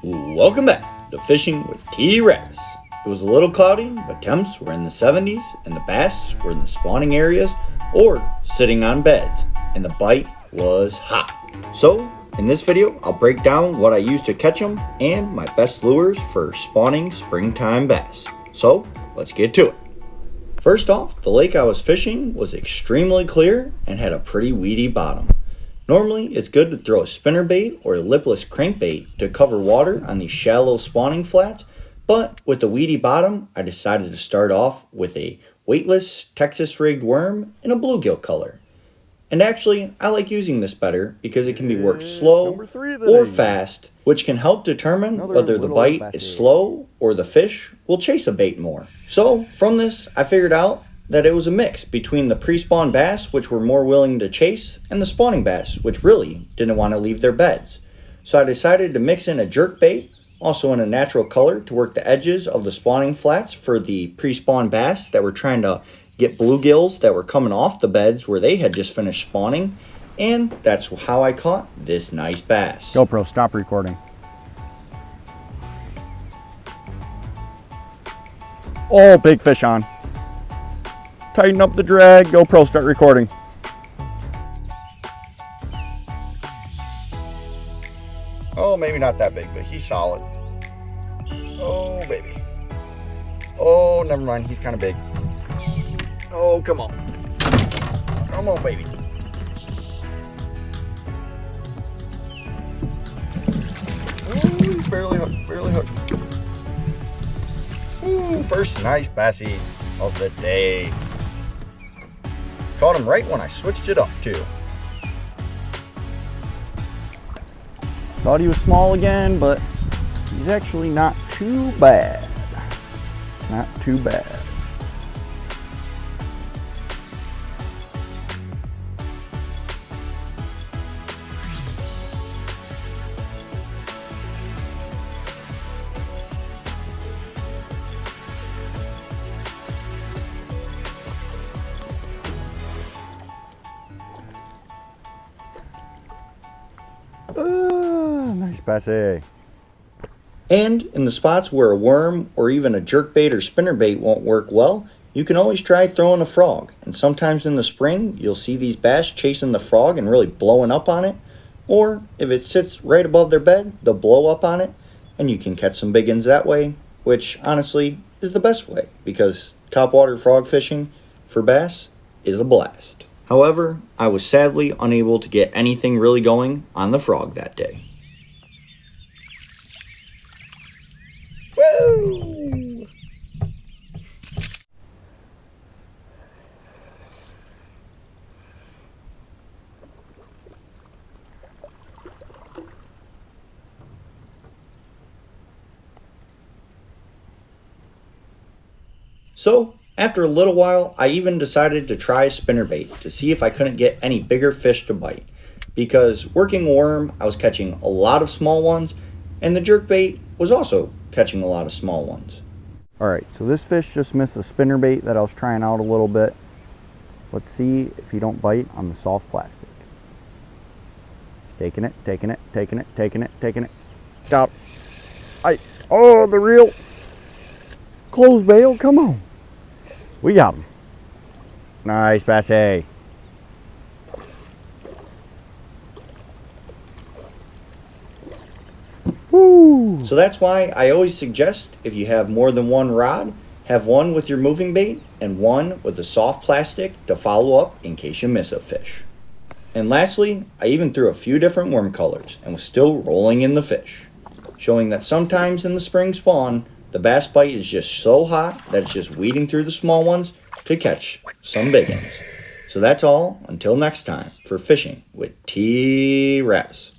Welcome back to Fishing with T-ravis. It was a little cloudy, but temps were in the 70s and the bass were in the spawning areas or sitting on beds, and the bite was hot. So, in this video, I'll break down what I use to catch them and my best lures for spawning springtime bass. So, let's get to it. First off, the lake I was fishing was extremely clear and had a pretty weedy bottom. Normally, it's good to throw a spinnerbait or a lipless crankbait to cover water on these shallow spawning flats, but with the weedy bottom, I decided to start off with a weightless Texas rigged worm in a bluegill color. And actually, I like using this better because it can be worked slow or fast, which can help determine whether the bite is slow or the fish will chase a bait more. So, from this, I figured out that it was a mix between the pre-spawn bass, which were more willing to chase, and the spawning bass, which really didn't want to leave their beds. So I decided to mix in a jerk bait, also in a natural color, to work the edges of the spawning flats for the pre-spawn bass that were trying to get bluegills that were coming off the beds where they had just finished spawning. And that's how I caught this nice bass. GoPro, stop recording. Oh, big fish on. Tighten up the drag, GoPro, start recording. Oh, maybe not that big, but he's solid. Oh, baby. Oh, never mind, he's kind of big. Oh, come on. Come on, baby. Oh, he's barely hooked, barely hooked. Ooh, first nice bassy of the day. Caught him right when I switched it up too. Thought he was small again, but he's actually not too bad. Not too bad. Nice bassy. And in the spots where a worm or even a jerkbait or spinnerbait won't work well, you can always try throwing a frog. And sometimes in the spring, you'll see these bass chasing the frog and really blowing up on it. Or if it sits right above their bed, they'll blow up on it, and you can catch some big ones that way, which honestly is the best way because topwater frog fishing for bass is a blast. However, I was sadly unable to get anything really going on the frog that day. Woo! So, after a little while, I even decided to try a spinnerbait to see if I couldn't get any bigger fish to bite. Because working a worm, I was catching a lot of small ones, and the jerkbait was also catching a lot of small ones. Alright, so this fish just missed a spinnerbait that I was trying out a little bit. Let's see if he don't bite on the soft plastic. He's taking it, taking it, taking it, taking it, taking it. Stop. Oh, the reel. Close bail, come on. We got him. Nice bassy. Woo! So that's why I always suggest if you have more than one rod, have one with your moving bait and one with the soft plastic to follow up in case you miss a fish. And lastly, I even threw a few different worm colors and was still rolling in the fish, showing that sometimes in the spring spawn, the bass bite is just so hot that it's just weeding through the small ones to catch some big ones. So that's all until next time for Fishing with T-ravis.